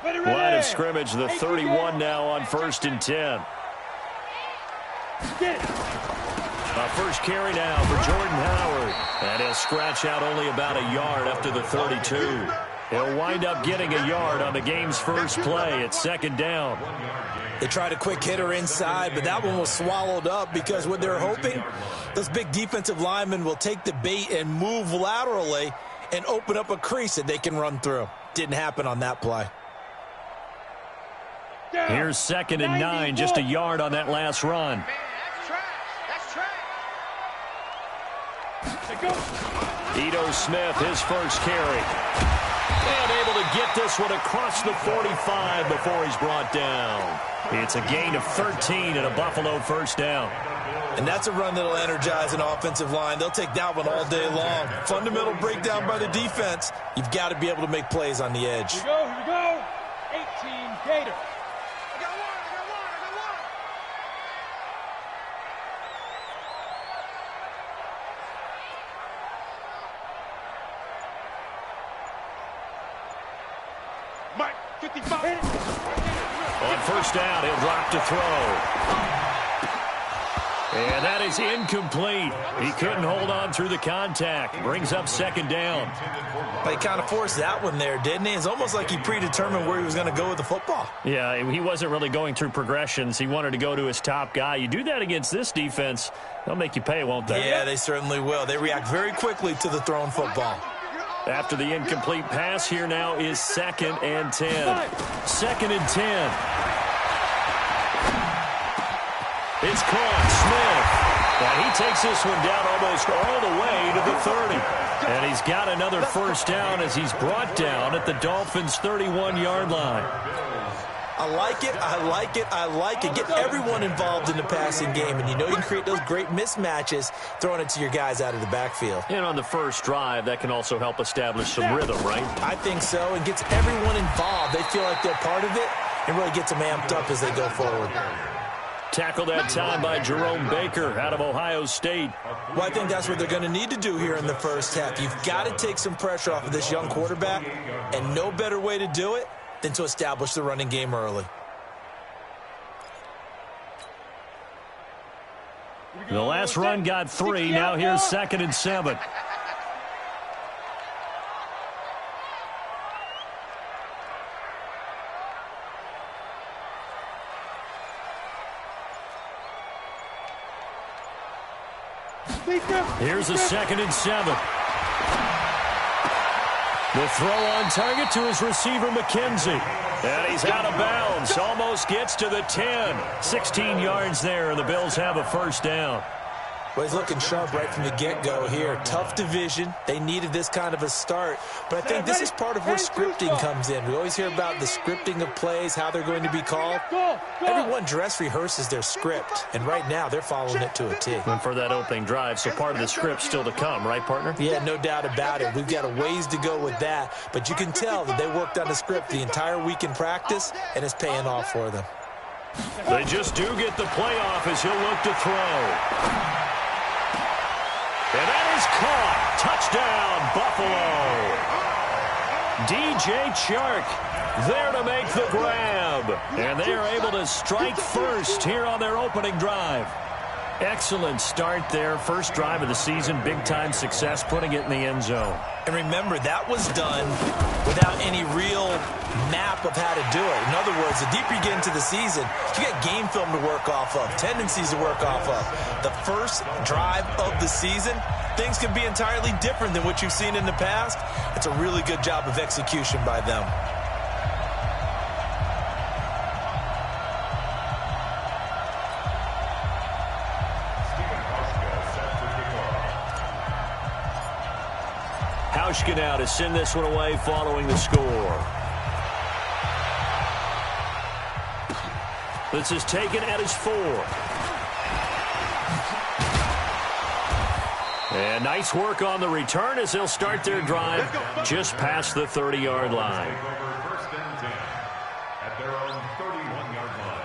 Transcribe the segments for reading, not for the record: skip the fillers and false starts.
Line of scrimmage, the 31 now on 1st and 10. First carry now for Jordan Howard. And he'll scratch out only about a yard after the 32. He'll wind up getting a yard on the game's first play at 2nd down. They tried a quick hitter inside, but that one was swallowed up because what they're hoping, those big defensive linemen will take the bait and move laterally and open up a crease that they can run through. Didn't happen on that play. Here's 2nd and 9, just a yard on that last run. Ito Smith, his first carry. And able to get this one across the 45 before he's brought down. It's a gain of 13 and a Buffalo first down. And that's a run that'll energize an offensive line. They'll take that one all day long. Fundamental breakdown by the defense. You've got to be able to make plays on the edge. Here we go. 18 Gators. Mike, 55. On first down, he'll drop to throw. And that is incomplete. He couldn't hold on through the contact. Brings up 2nd down. They kind of forced that one there, didn't he? It's almost like he predetermined where he was going to go with the football. Yeah, he wasn't really going through progressions. He wanted to go to his top guy. You do that against this defense, they'll make you pay, won't they? Yeah, they certainly will. They react very quickly to the thrown football. After the incomplete pass, here now is 2nd and 10. 2nd and 10. It's caught. Smith. And he takes this one down almost all the way to the 30. And he's got another first down as he's brought down at the Dolphins' 31-yard line. I like it, I like it, I like it. Get everyone involved in the passing game, and you know you can create those great mismatches throwing it to your guys out of the backfield. And on the first drive, that can also help establish some rhythm, right? I think so, and gets everyone involved. They feel like they're part of it, and really gets them amped up as they go forward. Tackled that time by Jerome Baker out of Ohio State. Well, I think that's what they're going to need to do here in the first half. You've got to take some pressure off of this young quarterback, and no better way to do it than to establish the running game early. The last run got 3. Now here's 2nd and 7. Here's a 2nd and 7. The throw on target to his receiver, McKenzie. And he's out of bounds. Almost gets to the 10. 16 yards there, and the Bills have a first down. Well, he's looking sharp right from the get-go here. Tough division. They needed this kind of a start. But I think this is part of where scripting comes in. We always hear about the scripting of plays, how they're going to be called. Everyone dress rehearses their script, and right now they're following it to a T. And for that opening drive, so part of the script still to come, right, partner? Yeah, no doubt about it. We've got a ways to go with that. But you can tell that they worked on the script the entire week in practice, and it's paying off for them. They just do get the playoff as he'll look to throw. And that is caught. Touchdown, Buffalo. DJ Chark there to make the grab. And they are able to strike first here on their opening drive. Excellent start there. First drive of the season. Big-time success putting it in the end zone. And remember, that was done without any real map of how to do it. In other words, the deeper you get into the season, you got game film to work off of, tendencies to work off of. The first drive of the season, things can be entirely different than what you've seen in the past. It's a really good job of execution by them. Hauschka now to send this one away following the score. This is taken at his 4. And nice work on the return as they'll start their drive just past the 30-yard line. First and 10 at their own 31-yard line.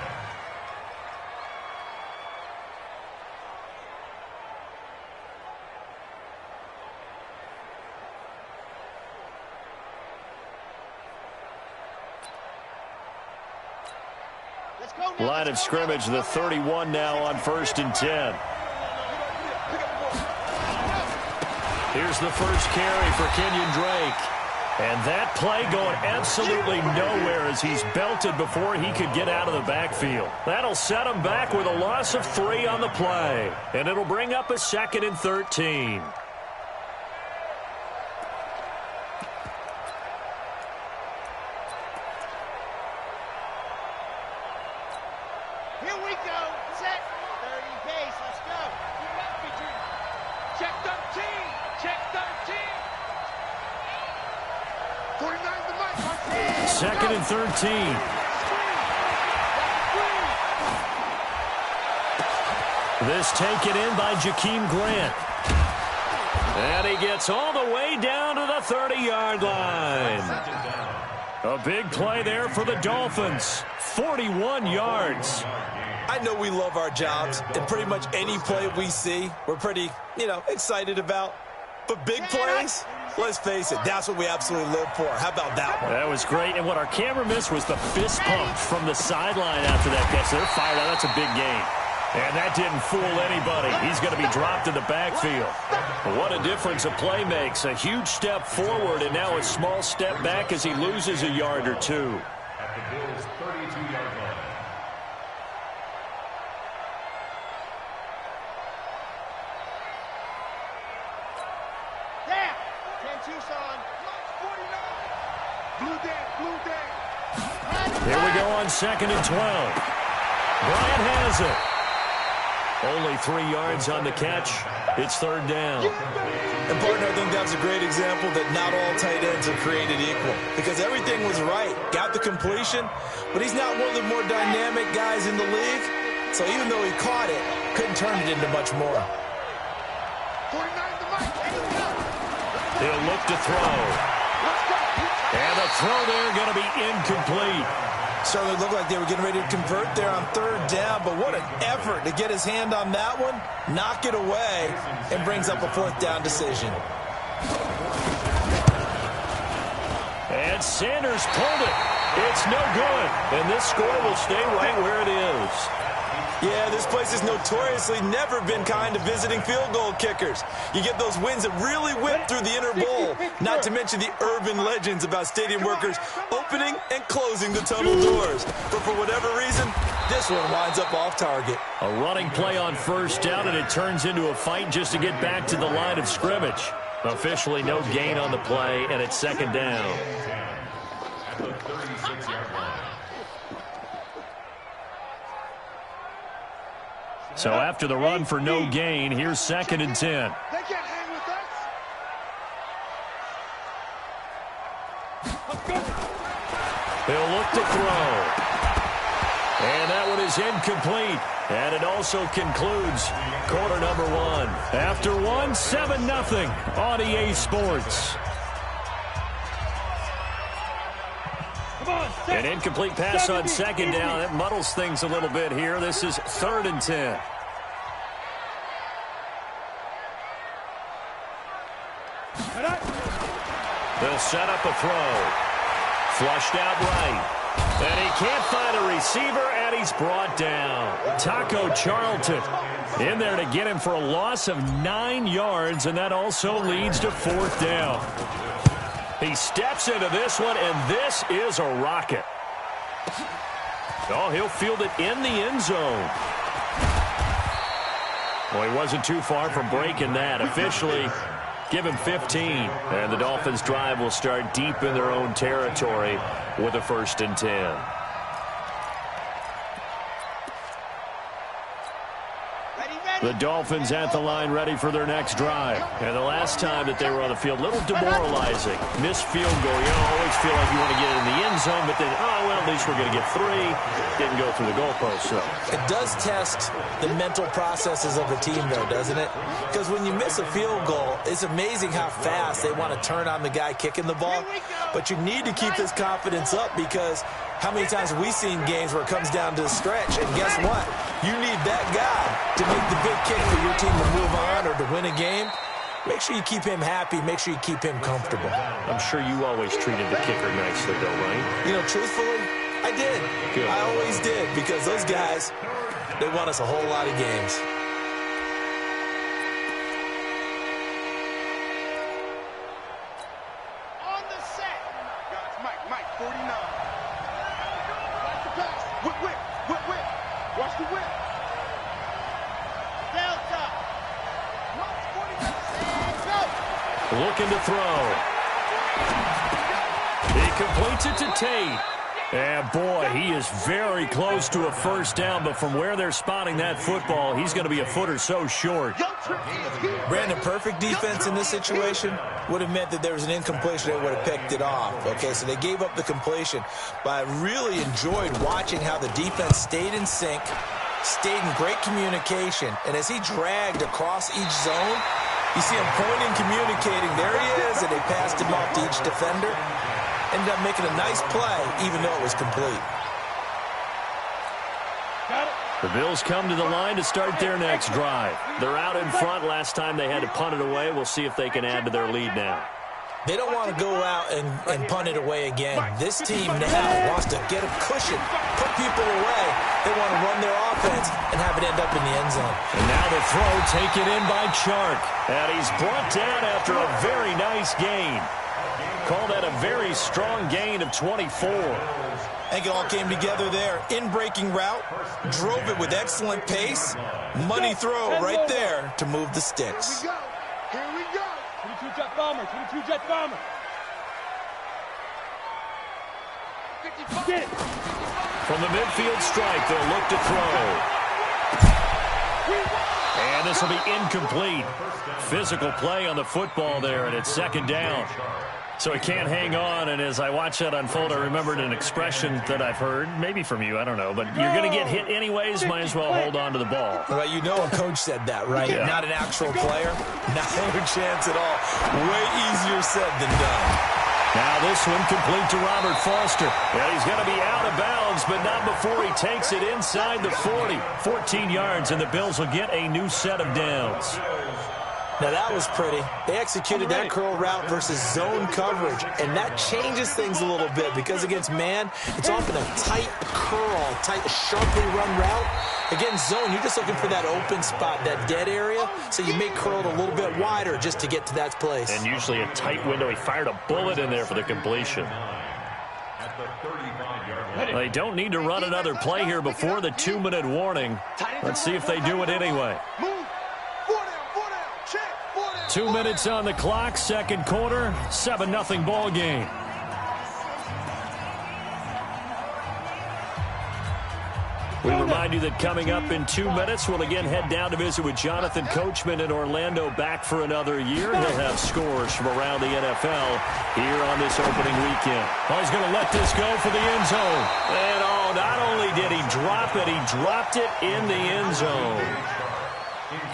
Line of scrimmage, the 31 now on 1st and 10. Here's the first carry for Kenyon Drake. And that play going absolutely nowhere as he's belted before he could get out of the backfield. That'll set him back with a loss of 3 on the play. And it'll bring up a 2nd and 13. Here we go. Set. 30 pace. Let's go. Check 13. Check 13. 49 the mark. 2nd and 13. This taken in by Jakeem Grant. And he gets all the way down to the 30-yard line. A big play there for the Dolphins. 41 yards. I know we love our jobs, and pretty much any play we see, we're pretty, excited about. But big plays, let's face it, that's what we absolutely live for. How about that one? That was great, and what our camera missed was the fist pump from the sideline after that catch. They're fired out. That's a big gain. And that didn't fool anybody. He's going to be dropped in the backfield. What a difference a play makes. A huge step forward, and now a small step back as he loses a yard or two. At the Bills' 32-yard line. There. 10 Tucson. 49. Blue day. Here we go on 2nd and 12. Bryant has it. Only 3 yards on the catch. It's 3rd down. And, partner, I think that's a great example that not all tight ends are created equal. Because everything was right. Got the completion, but he's not one of the more dynamic guys in the league. So even though he caught it, couldn't turn it into much more. 49 the mark. He'll look to throw. And the throw there going to be incomplete. Certainly looked like they were getting ready to convert there on 3rd down, but what an effort to get his hand on that one, knock it away, and brings up a 4th down decision. And Sanders pulled it. It's no good. And this score will stay right where it is. Yeah, this place has notoriously never been kind to visiting field goal kickers. You get those wins that really whip through the inner bowl, not to mention the urban legends about stadium workers opening and closing the tunnel doors. But for whatever reason, this one winds up off target. A running play on 1st down, and it turns into a fight just to get back to the line of scrimmage. Officially no gain on the play, and it's 2nd down. At the 36-yard line. So after the run for no gain, here's 2nd and 10. They can't hang with us. Let's go. He'll look to throw. And that one is incomplete. And it also concludes quarter number 1. After 1, 7-0 on EA Sports. An incomplete pass on 2nd down. That muddles things a little bit here. This is 3rd and 10. They'll set up a throw. Flushed out right. And he can't find a receiver, and he's brought down. Taco Charlton in there to get him for a loss of 9 yards, and that also leads to 4th down. He steps into this one, and this is a rocket. Oh, he'll field it in the end zone. Well, he wasn't too far from breaking that. Officially, give him 15. And the Dolphins' drive will start deep in their own territory with a 1st and 10. The Dolphins at the line ready for their next drive. And the last time that they were on the field, a little demoralizing. Missed field goal. You always feel like you want to get it in the end zone, but then, at least we're going to get 3. Didn't go through the goalpost, so. It does test the mental processes of the team, though, doesn't it? Because when you miss a field goal, it's amazing how fast they want to turn on the guy kicking the ball. But you need to keep this confidence up because how many times have we seen games where it comes down to the stretch? And guess what? You need that guy to make the big kick for your team to move on or to win a game. Make sure you keep him happy. Make sure you keep him comfortable. I'm sure you always treated the kicker nicely, though, right? Truthfully, I did. Good. I always did, because those guys, they won us a whole lot of games. On the set. Guys, Mike, 49. Watch the pass. Whip. Watch the whip. Delta. Watch 49. And go. Looking to throw. He completes it to Tate. And, boy, he is very close to a first down, but from where they're spotting that football, he's going to be a foot or so short. Brandon, perfect defense in this situation would have meant that there was an incompletion. They would have picked it off. Okay, so they gave up the completion. But I really enjoyed watching how the defense stayed in sync, stayed in great communication. And as he dragged across each zone, you see him pointing, communicating. There he is, and they passed him off to each defender. Ended up making a nice play, even though it was complete. The Bills come to the line to start their next drive. They're out in front. Last time they had to punt it away. We'll see if they can add to their lead now. They don't want to go out and punt it away again. This team now wants to get a cushion, put people away. They want to run their offense and have it end up in the end zone. And now the throw taken in by Chark. And he's brought down after a very nice gain. Call that a very strong gain of 24. I think it all came together there. In-breaking route, drove it with excellent pace. Money throw right there to move the sticks. Here we go. 22 jet bomber. Get it. From the midfield stripe, they'll look to throw. And this will be incomplete. Physical play on the football there, and it's second down. So he can't hang on, and as I watch that unfold, I remembered an expression that I've heard, maybe from you, I don't know, but you're going to get hit anyways, might as well hold on to the ball. Well, you know a coach said that, right? Yeah. Not an actual player. Not a chance at all. Way easier said than done. Now this one complete to Robert Foster. And he's going to be out of bounds, but not before he takes it inside the 40. 14 yards, and the Bills will get a new set of downs. Now, that was pretty. They executed that curl route versus zone coverage, and that changes things a little bit because against man, it's often a tight curl, tight, sharply run route. Against zone, you're just looking for that open spot, that dead area, so you may curl it a little bit wider just to get to that place. And usually a tight window. He fired a bullet in there for the completion. They don't need to run another play here before the 2-minute warning. Let's see if they do it anyway. 2 minutes on the clock, second quarter, 7-0 ball game. We remind you that coming up in 2 minutes, we'll again head down to visit with Jonathan Coachman in Orlando, back for another year. He'll have scores from around the NFL here on this opening weekend. Oh, he's going to let this go for the end zone. And oh, not only did he drop it, he dropped it in the end zone.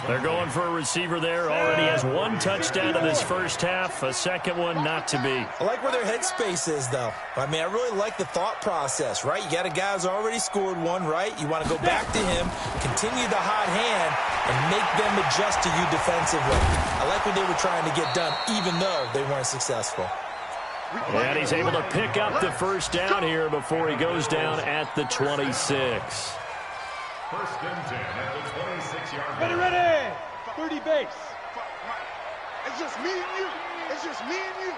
They're going for a receiver there. Already has one touchdown in this first half. A second one not to be. I like where their headspace is, though. I mean, I really like the thought process, right? You got a guy who's already scored one, right? You want to go back to him, continue the hot hand, and make them adjust to you defensively. I like what they were trying to get done, even though they weren't successful. And he's able to pick up the first down here before he goes down at the 26. First and 10 at the 26-yard line. Ready. 30 base. It's just me and you. It's just me and you.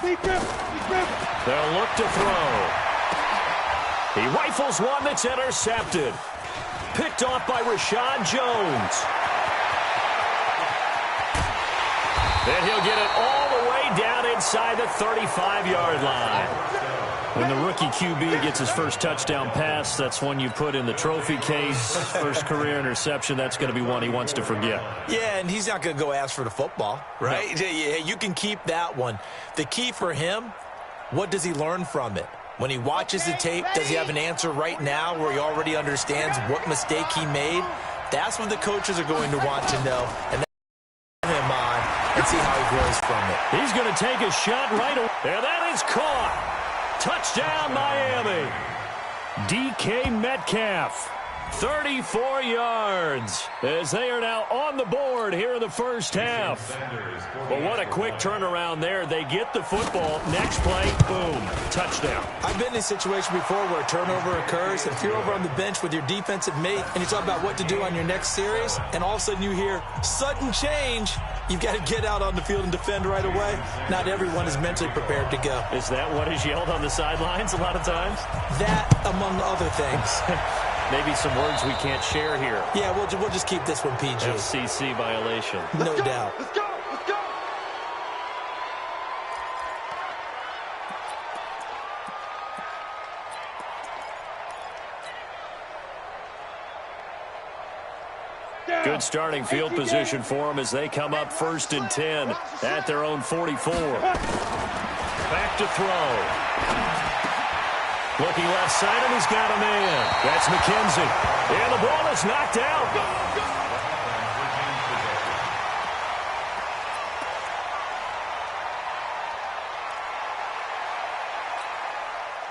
Deep grip. They'll look to throw. He rifles one that's intercepted. Picked off by Rashad Jones. Then he'll get it all the way down inside the 35-yard line. When the rookie QB gets his first touchdown pass, that's one you put in the trophy case. First career interception, that's going to be one he wants to forget. Yeah, and he's not going to go ask for the football, right? No. You can keep that one. The key for him, what does he learn from it? When he watches the tape, does he have an answer right now where he already understands what mistake he made? That's what the coaches are going to want to know. And that's him on and see how he grows from it. He's going to take a shot right away. And that is caught. Touchdown, Miami. DK Metcalf. 34 yards as they are now on the board here in the first half. But what a quick turnaround there. They get the football. Next play, boom, touchdown. I've been in a situation before where a turnover occurs. If you're over on the bench with your defensive mate and you talk about what to do on your next series, and all of a sudden you hear sudden change, you've got to get out on the field and defend right away. Not everyone is mentally prepared to go. Is that what is yelled on the sidelines a lot of times? That, among other things. Maybe some words we can't share here. Yeah, we'll just keep this one PG. FCC violation. No doubt. Let's go. Let's go. Good starting field position for them as they come up 1st and 10 at their own 44. Back to throw. Looking left side, and he's got a man. That's McKenzie. And the ball is knocked out.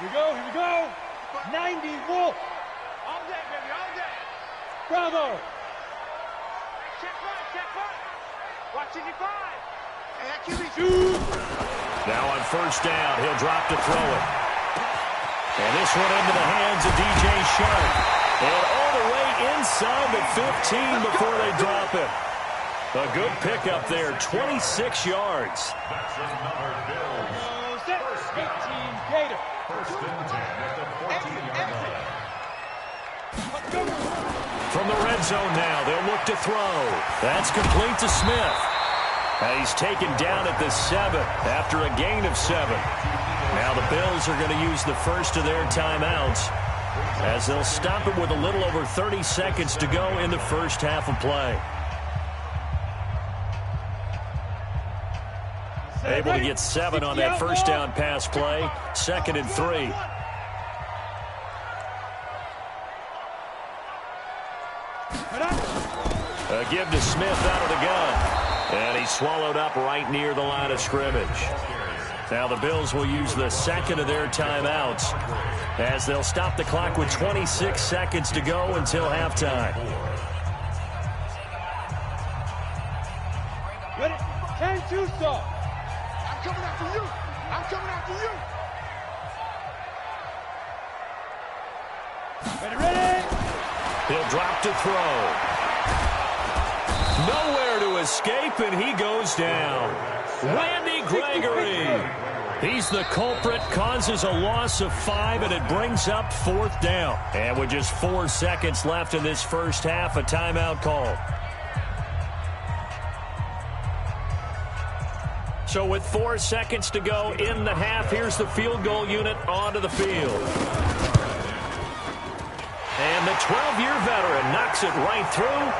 Here we go. 90 Wolf. All day, baby, all day. Bravo. Check five. Watch it, 5. Hey, that QB. Shoot. Now on 1st down, he'll drop to throw it. And this one into the hands of DJ Shark. And all the way inside the 15 before they drop it. A good pickup there, 26 yards. That's another Bills. Set. 18 Gator. First and 10 at the 14-yard line. From the red zone now, they'll look to throw. That's complete to Smith. And he's taken down at the 7 after a gain of 7. Now the Bills are going to use the first of their timeouts as they'll stop it with a little over 30 seconds to go in the first half of play. Able to get 7 on that first down pass play. 2nd and 3. A give to Smith out of the gun. And he's swallowed up right near the line of scrimmage. Now the Bills will use the 2nd of their timeouts as they'll stop the clock with 26 seconds to go until halftime. Ready? 10-2 stop. I'm coming after you. Ready? He'll drop to throw. Nowhere to escape, and he goes down. Randy Gregory. He's the culprit, causes a loss of 5, and it brings up 4th down. And with just 4 seconds left in this first half, a timeout called. So with 4 seconds to go in the half, here's the field goal unit onto the field. And the 12-year veteran knocks it right through,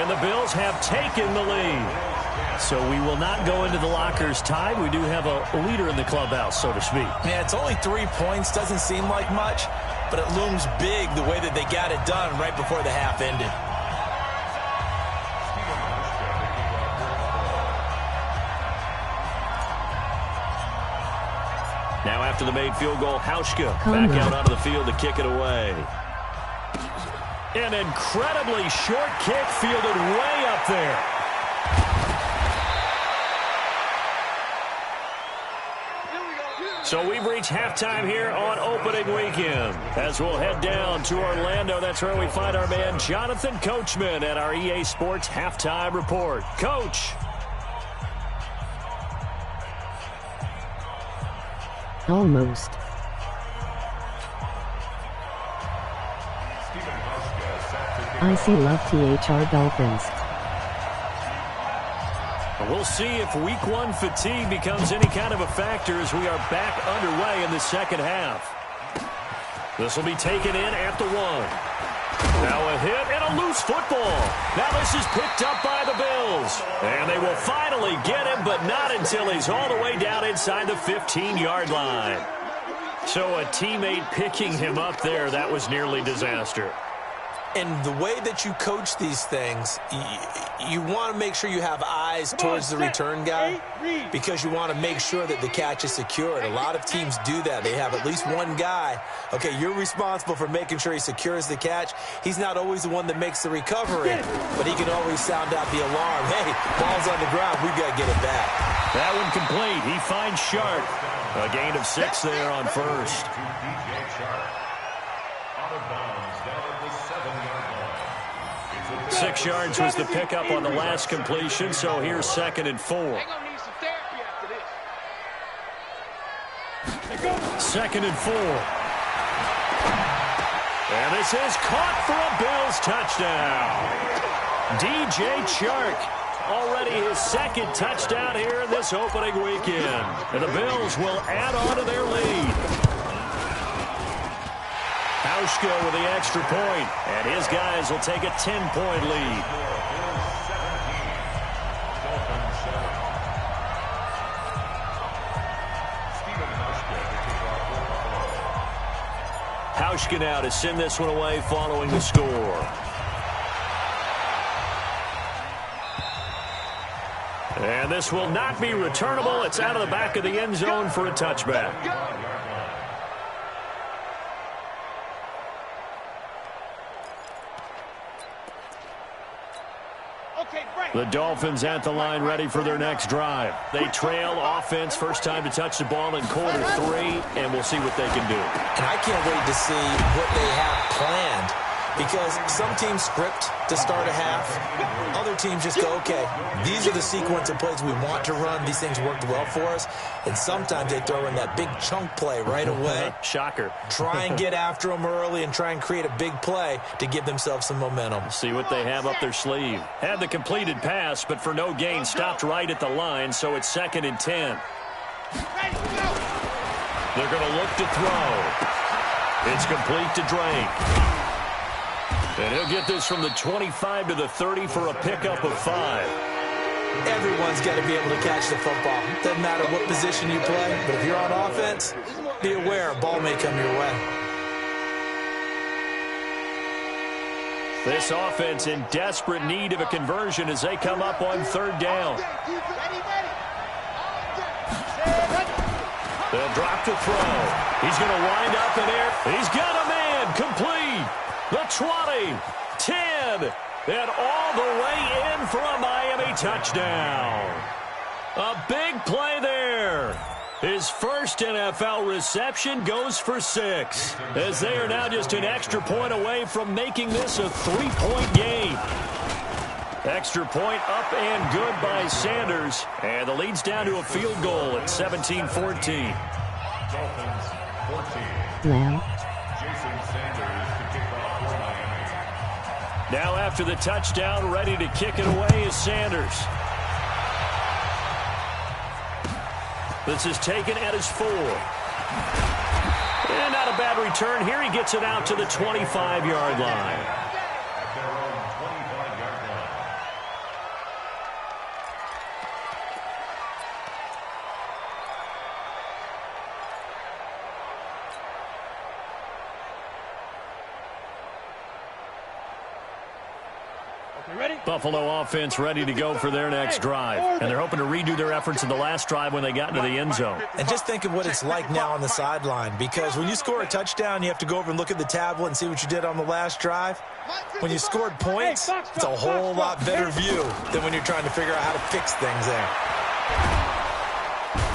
and the Bills have taken the lead. So we will not go into the lockers tied. We do have a leader in the clubhouse, so to speak. Yeah, it's only 3 points. Doesn't seem like much, but it looms big the way that they got it done right before the half ended. Now after the made field goal, Hauschka back out onto the field to kick it away. An incredibly short kick fielded way up there. So we've reached halftime here on opening weekend. As we'll head down to Orlando, that's where we find our man Jonathan Coachman at our EA Sports Halftime Report. Coach. Almost. I see love THR Dolphins. We'll see if week 1 fatigue becomes any kind of a factor as we are back underway in the second half. This will be taken in at the 1. Now a hit and a loose football. Now this is picked up by the Bills. And they will finally get him, but not until he's all the way down inside the 15-yard line. So a teammate picking him up there, that was nearly disaster. And the way that you coach these things, you want to make sure you have eyes towards the return guy because you want to make sure that the catch is secured. A lot of teams do that. They have at least one guy. Okay, you're responsible for making sure he secures the catch. He's not always the one that makes the recovery, but he can always sound out the alarm. Hey, ball's on the ground. We've got to get it back. That one complete. He finds Sharp. A gain of 6 there on first. 6 yards was the pickup on the last completion, so here's 2nd and 4. 2nd and 4. And this is caught for a Bills touchdown. DJ Chark, already his 2nd touchdown here in this opening weekend. And the Bills will add on to their lead. Hauschka with the extra point, and his guys will take a 10-point lead. Hauschka now to send this one away following the score. And this will not be returnable. It's out of the back of the end zone for a touchback. The Dolphins at the line ready for their next drive. They trail offense, first time to touch the ball in quarter 3, and we'll see what they can do. And I can't wait to see what they have planned because some teams script to start a half. Other teams just go, okay, these are the sequence of plays we want to run. These things worked well for us. And sometimes they throw in that big chunk play right away. Shocker. Try and get after them early and try and create a big play to give themselves some momentum. See what they have up their sleeve. Had the completed pass, but for no gain, stopped right at the line, so it's 2nd and 10. They're going to look to throw. It's complete to Drake. And he'll get this from the 25 to the 30 for a pickup of 5. Everyone's got to be able to catch the football. Doesn't matter what position you play, but if you're on offense, be aware a ball may come your way. This offense in desperate need of a conversion as they come up on 3rd down. They'll drop to throw. He's going to wind up in air. He's got a man complete. The 20, 10, and all the way in for a Miami touchdown. A big play there. His first NFL reception goes for 6, as they are now just an extra point away from making this a 3-point game. Extra point up and good by Sanders, and the lead's down to a field goal at 17-14. Lamb. Now after the touchdown, ready to kick it away is Sanders. This is taken at his 4. And not a bad return here. He gets it out to the 25-yard line. Buffalo offense ready to go for their next drive. And they're hoping to redo their efforts in the last drive when they got into the end zone. And just think of what it's like now on the sideline, because when you score a touchdown, you have to go over and look at the tablet and see what you did on the last drive. When you scored points, it's a whole lot better view than when you're trying to figure out how to fix things there.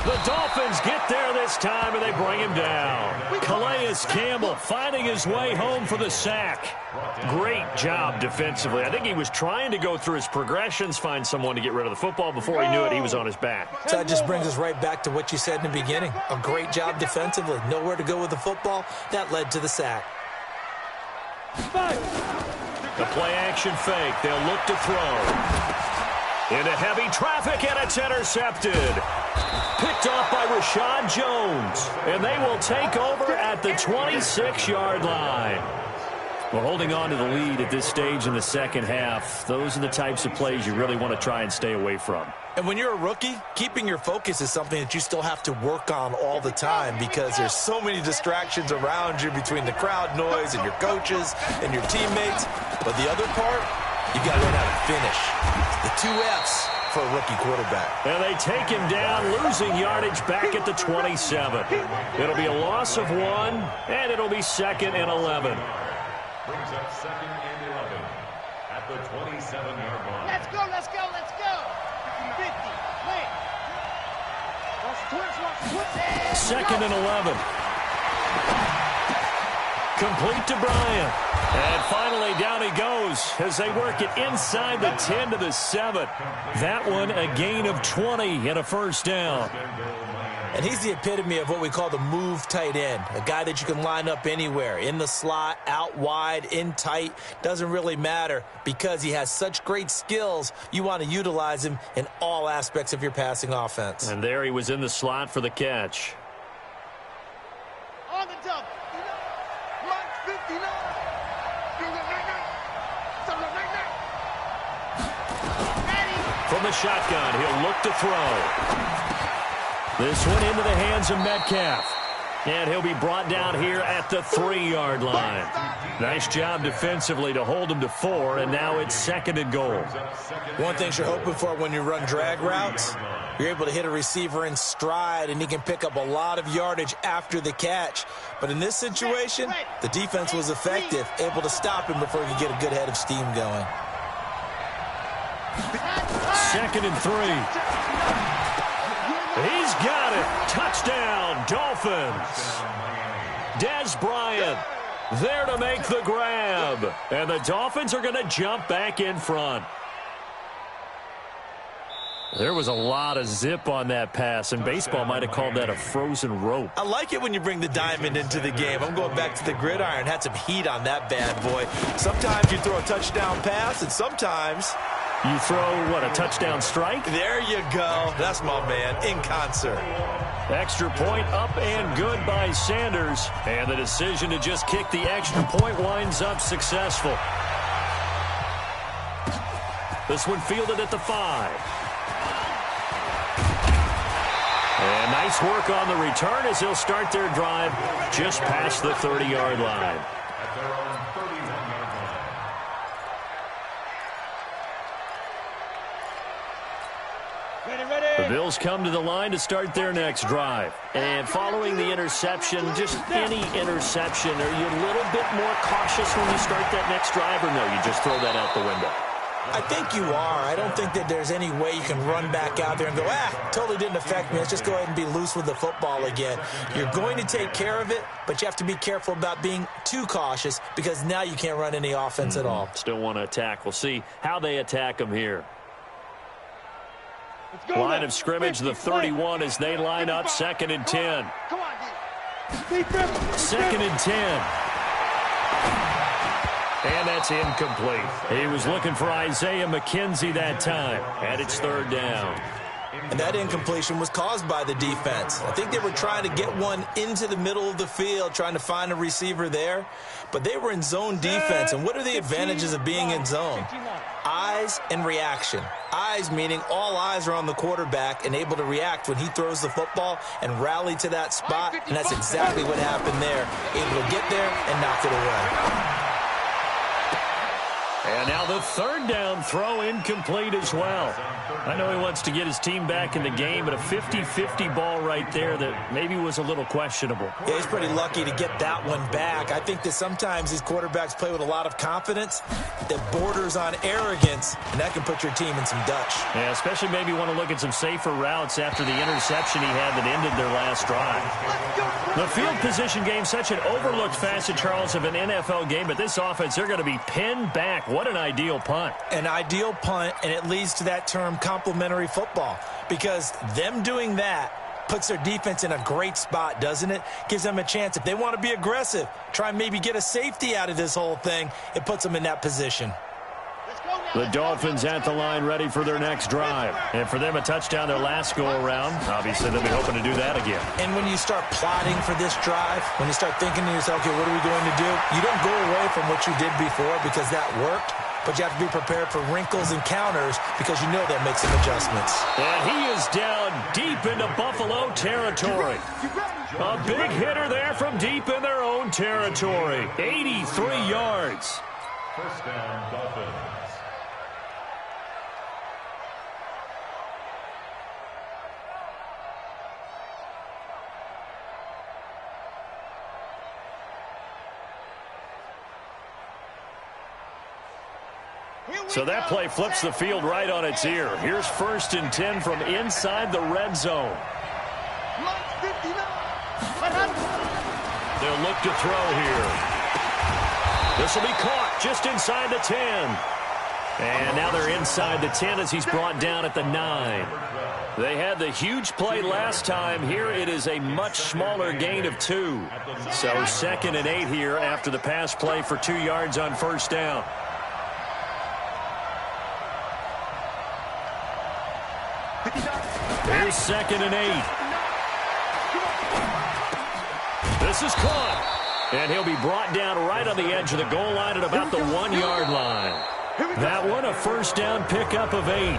The Dolphins get there this time, and they bring him down. Calais Campbell finding his way home for the sack. Great job defensively. I think he was trying to go through his progressions, find someone to get rid of the football. Before he knew it, he was on his back. So that just brings us right back to what you said in the beginning. A great job defensively. Nowhere to go with the football. That led to the sack. The play-action fake. They'll look to throw. Into heavy traffic, and it's intercepted. Picked off by Rashad Jones. And they will take over at the 26-yard line. Well, holding on to the lead at this stage in the second half, those are the types of plays you really want to try and stay away from. And when you're a rookie, keeping your focus is something that you still have to work on all the time because there's so many distractions around you between the crowd noise and your coaches and your teammates. But the other part, you got to learn how to finish. The 2 F's for a rookie quarterback. And they take him down, losing yardage back at the 27. It'll be a loss of 1, and it'll be 2nd and 11. Brings up 2nd and 11 at the 27-yard line. Let's go, let's go, let's go. 50, clear. Watch the twitch. 2nd and 11. Complete to Bryant. And finally, down he goes as they work it inside the 10 to the 7. That one, a gain of 20 and a first down. And he's the epitome of what we call the move tight end, a guy that you can line up anywhere, in the slot, out wide, in tight, doesn't really matter because he has such great skills. You want to utilize him in all aspects of your passing offense. And there he was in the slot for the catch. On the double. Mark 59. From the shotgun, he'll look to throw. This one into the hands of Metcalf. And he'll be brought down here at the 3-yard line. Nice job defensively to hold him to 4, and now it's 2nd and goal. One thing you're hoping for when you run drag routes, you're able to hit a receiver in stride, and he can pick up a lot of yardage after the catch. But in this situation, the defense was effective, able to stop him before he could get a good head of steam going. 2nd and 3. He's got it. Touchdown, Dolphins. Dez Bryant there to make the grab. And the Dolphins are going to jump back in front. There was a lot of zip on that pass, and baseball might have called that a frozen rope. I like it when you bring the diamond into the game. I'm going back to the gridiron. Had some heat on that bad boy. Sometimes you throw a touchdown pass, and sometimes you throw, what, a touchdown strike? There you go. That's my man, in concert. Extra point up and good by Sanders. And the decision to just kick the extra point winds up successful. This one fielded at the 5. And nice work on the return as they'll start their drive just past the 30-yard line. At their own 31-yard line. The Bills come to the line to start their next drive. And following the interception, just any interception, are you a little bit more cautious when you start that next drive, or no, you just throw that out the window? I think you are. I don't think that there's any way you can run back out there and go, totally didn't affect me. Let's just go ahead and be loose with the football again. You're going to take care of it, but you have to be careful about being too cautious because now you can't run any offense at all. Still want to attack. We'll see how they attack them here. Line of scrimmage, the 31 as they line up, 2nd and 10. 2nd and 10. And that's incomplete. He was looking for Isaiah McKenzie that time, and it's 3rd down. And that incompletion was caused by the defense. I think they were trying to get one into the middle of the field, trying to find a receiver there. But they were in zone defense. And what are the advantages of being in zone? Eyes and reaction. Eyes meaning all eyes are on the quarterback and able to react when he throws the football and rally to that spot. And that's exactly what happened there. Able to get there and knock it away. And now the 3rd down throw incomplete as well. I know he wants to get his team back in the game, but a 50-50 ball right there that maybe was a little questionable. Yeah, he's pretty lucky to get that one back. I think that sometimes these quarterbacks play with a lot of confidence that borders on arrogance, and that can put your team in some Dutch. Yeah, especially maybe want to look at some safer routes after the interception he had that ended their last drive. The field position game, such an overlooked facet, Charles, of an NFL game, but this offense, they're going to be pinned back. What an ideal punt. An ideal punt, and it leads to that term complementary football, because them doing that puts their defense in a great spot, doesn't it? Gives them a chance. If they want to be aggressive, try and maybe get a safety out of this whole thing, it puts them in that position. Let's go now. The Dolphins at the line ready for their next drive. And for them, a touchdown their last go-around. Obviously, they'll be hoping to do that again. And when you start plotting for this drive, when you start thinking to yourself, okay, what are we going to do? You don't go away from what you did before because that worked. But you have to be prepared for wrinkles and counters because you know they'll make some adjustments. And he is down deep into Buffalo territory. A big hitter there from deep in their own territory. 83 yards. First down, Dolphins. So that play flips the field right on its ear. Here's 1st and 10 from inside the red zone. They'll look to throw here. This will be caught just inside the 10. And now they're inside the 10 as he's brought down at the 9. They had the huge play last time. Here it is a much smaller gain of 2. So 2nd and 8 here after the pass play for 2 yards on 1st down. Here's 2nd and 8. This is caught. And he'll be brought down right on the edge of the goal line at about the 1-yard line. That one a 1st down pickup of 8.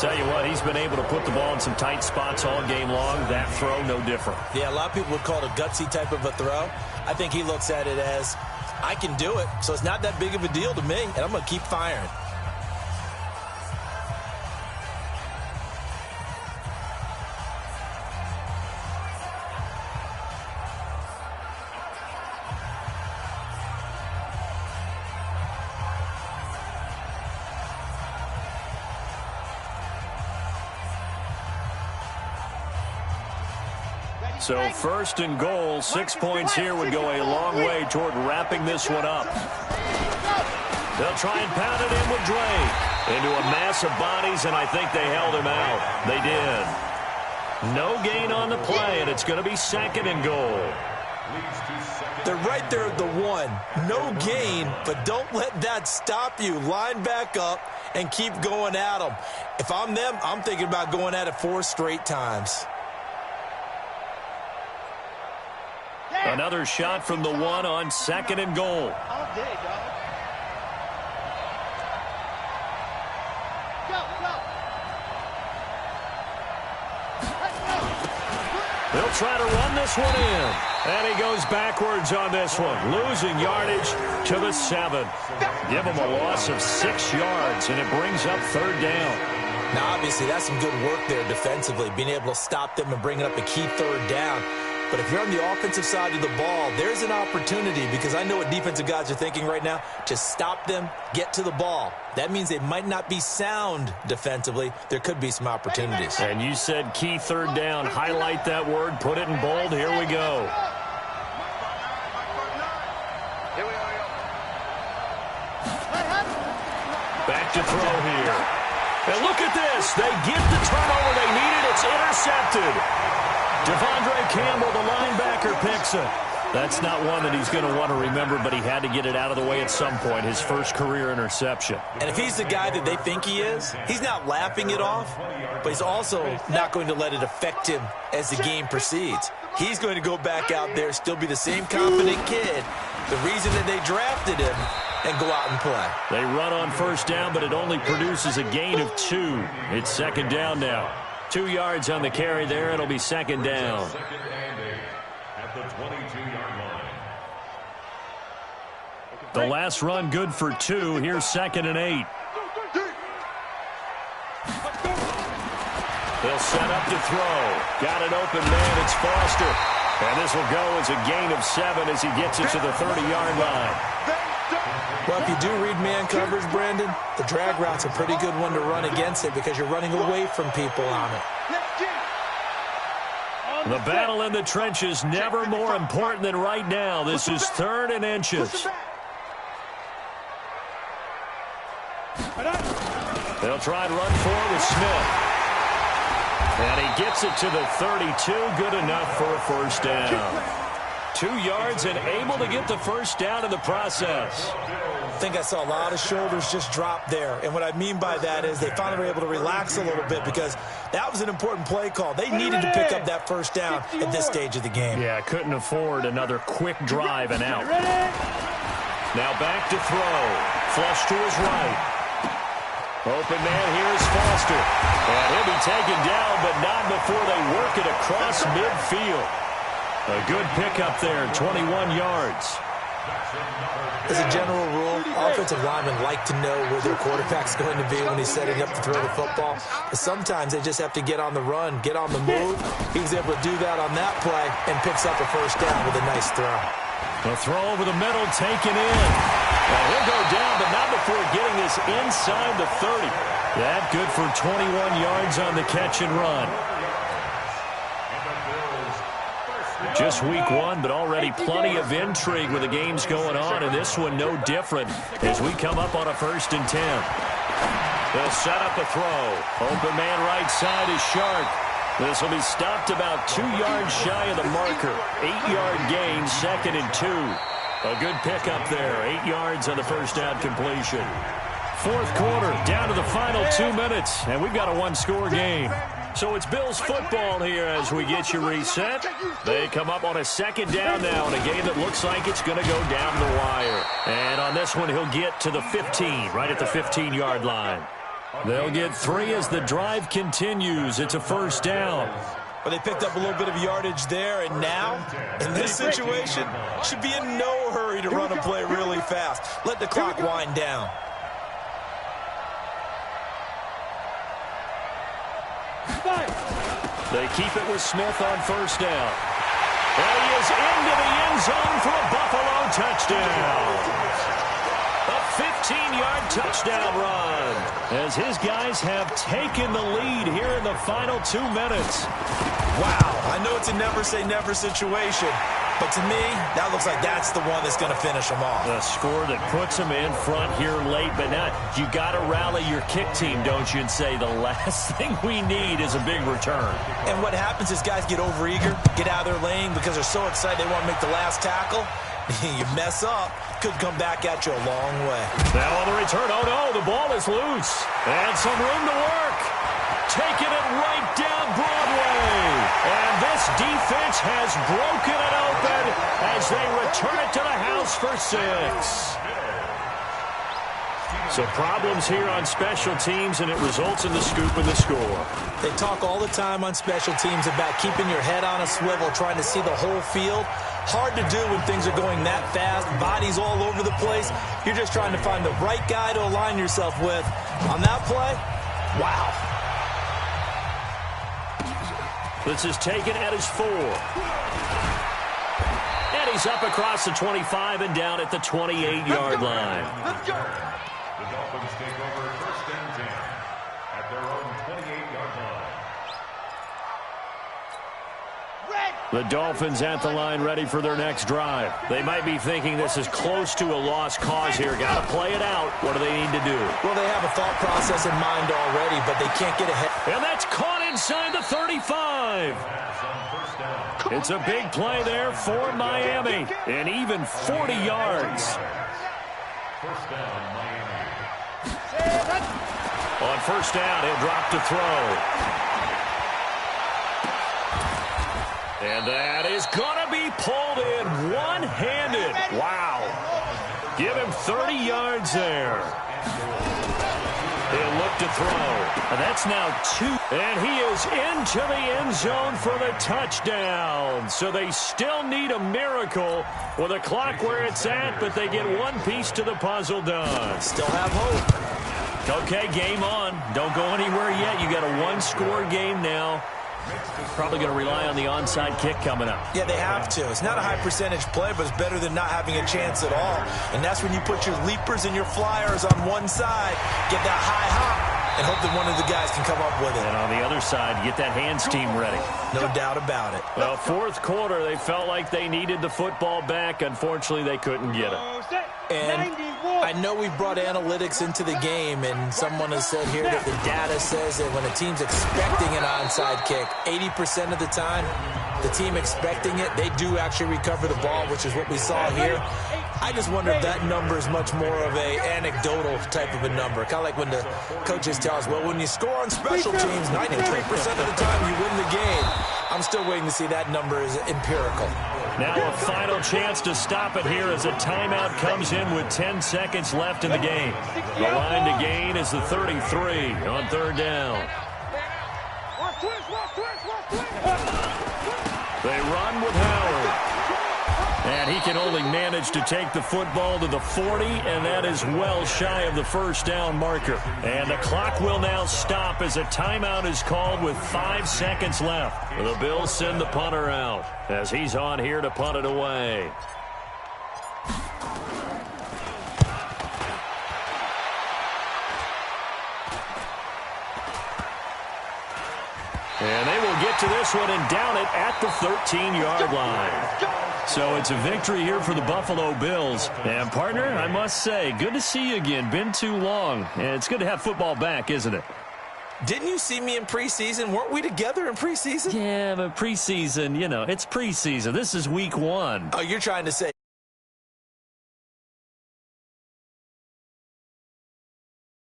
Tell you what, he's been able to put the ball in some tight spots all game long. That throw, no different. Yeah, a lot of people would call it a gutsy type of a throw. I think he looks at it as, I can do it, so it's not that big of a deal to me, and I'm going to keep firing. So 1st and goal, 6 points here would go a long way toward wrapping this one up. They'll try and pound it in with Drake. Into a mass of bodies, and I think they held him out. They did. No gain on the play, and it's going to be 2nd and goal. They're right there at the 1. No gain, but don't let that stop you. Line back up and keep going at them. If I'm them, I'm thinking about going at it 4 straight times. Another shot from the 1 on 2nd and goal. All day, dog. Go, go. Let's go. They'll try to run this one in. And he goes backwards on this one, losing yardage to the 7. Give him a loss of 6 yards, and it brings up 3rd down. Now, obviously, that's some good work there defensively, being able to stop them and bring up a key 3rd down. But if you're on the offensive side of the ball, there's an opportunity, because I know what defensive guys are thinking right now. Just stop them, get to the ball. That means they might not be sound defensively. There could be some opportunities. And you said key 3rd down. Highlight that word. Put it in bold. Here we go. Back to throw here. And look at this. They get the turnover they needed. It's intercepted. Devondre Campbell, the linebacker, picks it. That's not one that he's going to want to remember, but he had to get it out of the way at some point, his first career interception. And if he's the guy that they think he is, he's not laughing it off, but he's also not going to let it affect him as the game proceeds. He's going to go back out there, still be the same confident kid, the reason that they drafted him, and go out and play. They run on 1st down, but it only produces a gain of 2. It's 2nd down now. 2 yards on the carry there. It'll be 2nd down. At the 22-yard line. The last run good for 2. Here's 2nd and 8. They'll set up to throw. Got an open man. It's Foster. And this will go as a gain of 7 as he gets it to the 30-yard line. Well, if you do read man coverage, Brandon, the drag route's a pretty good one to run against it because you're running away from people on it. The battle in the trenches never more important than right now. This is 3rd and inches. They'll try and run forward with Smith. And he gets it to the 32. Good enough for a 1st down. 2 yards and able to get the 1st down in the process. think I saw a lot of shoulders just drop there. And what I mean by that is they finally were able to relax a little bit because that was an important play call. They needed to pick up that first down at this stage of the game. Yeah, couldn't afford another quick drive and out. Now back to throw. Flush to his right. Open man here is Foster. And he'll be taken down, but not before they work it across midfield. A good pickup there, 21 yards. As a general rule, offensive linemen like to know where their quarterback's going to be when he's setting up to throw the football. But sometimes they just have to get on the run, get on the move. He was able to do that on that play and picks up a first down with a nice throw. The throw over the middle taken in. And he'll go down, but not before getting this inside the 30. That good for 21 yards on the catch and run. Just week one, but already plenty of intrigue with the games going on, and this one no different as we come up on a 1st and 10. They'll set up a throw. Open man right side is Shark. This will be stopped about 2 yards shy of the marker. 8-yard gain, 2nd and 2. A good pickup there, 8 yards on the first down completion. 4th quarter, down to the final 2 minutes, and we've got a one-score game. So it's Bills football here as we get you reset. They come up on a 2nd down now in a game that looks like it's going to go down the wire. And on this one, he'll get to the 15, right at the 15-yard line. They'll get 3 as the drive continues. It's a 1st down. But they picked up a little bit of yardage there, and now, in this situation, should be in no hurry to run a play really fast. Let the clock wind down. They keep it with Smith on 1st down. And he is into the end zone for a Buffalo touchdown. A 15-yard touchdown run as his guys have taken the lead here in the final 2 minutes. Wow, I know it's a never-say-never situation, but to me, that looks like that's the one that's going to finish them off. A score that puts them in front here late, but now you got to rally your kick team, don't you, and say the last thing we need is a big return. And what happens is guys get overeager, get out of their lane because they're so excited they want to make the last tackle. You mess up, could come back at you a long way. Now on the return, oh no, the ball is loose. And some room to work. Taking it right down Broadway. And this defense has broken it open as they return it to the house for 6. So problems here on special teams, and it results in the scoop and the score. They talk all the time on special teams about keeping your head on a swivel, trying to see the whole field. Hard to do when things are going that fast, bodies all over the place. You're just trying to find the right guy to align yourself with. On that play, wow. This is taken at his 4. And he's up across the 25 and down at the 28-yard line. Let's go. The Dolphins take over 1st and 10 at their own 28-yard line. The Dolphins at the line ready for their next drive. They might be thinking this is close to a lost cause here. Got to play it out. What do they need to do? Well, they have a thought process in mind already, but they can't get ahead. And that's caught inside the 35. It's a big play there for Miami. And even 40 yards. 1st down, Miami. On 1st down, he'll drop to throw. And that is going to be pulled in one-handed. Wow. Give him 30 yards there. He'll look to throw. And that's now 2. And he is into the end zone for the touchdown. So they still need a miracle with the clock where it's at, but they get one piece to the puzzle done. Still have hope. Okay, game on. Don't go anywhere yet. You got a one-score game now. Probably going to rely on the onside kick coming up. Yeah, they have to. It's not a high percentage play, but it's better than not having a chance at all. And that's when you put your leapers and your flyers on one side, get that high hop, and hope that one of the guys can come up with it. And on the other side, get that hands team ready. No doubt about it. Well, 4th quarter, they felt like they needed the football back. Unfortunately, they couldn't get it. And I know we've brought analytics into the game, and someone has said here that the data says that when a team's expecting an onside kick, 80% of the time, the team expecting it, they do actually recover the ball, which is what we saw here. I just wonder if that number is much more of a anecdotal type of a number. Kind of like when the coaches tell us, well, when you score on special teams, 93% of the time you win the game. I'm still waiting to see that number is empirical. Now a final chance to stop it here as a timeout comes in with 10 seconds left in the game. The line to gain is the 33 on third down. They run with Howard. And he can only manage to take the football to the 40, and that is well shy of the first down marker. And the clock will now stop as a timeout is called with 5 seconds left. The Bills send the punter out as he's on here to punt it away. And they will get to this one and down it at the 13-yard line. So it's a victory here for the Buffalo Bills. And, partner, I must say, good to see you again. Been too long. And it's good to have football back, isn't it? Didn't you see me in preseason? Weren't we together in preseason? Yeah, but preseason, you know, it's preseason. This is week 1. Oh, you're trying to say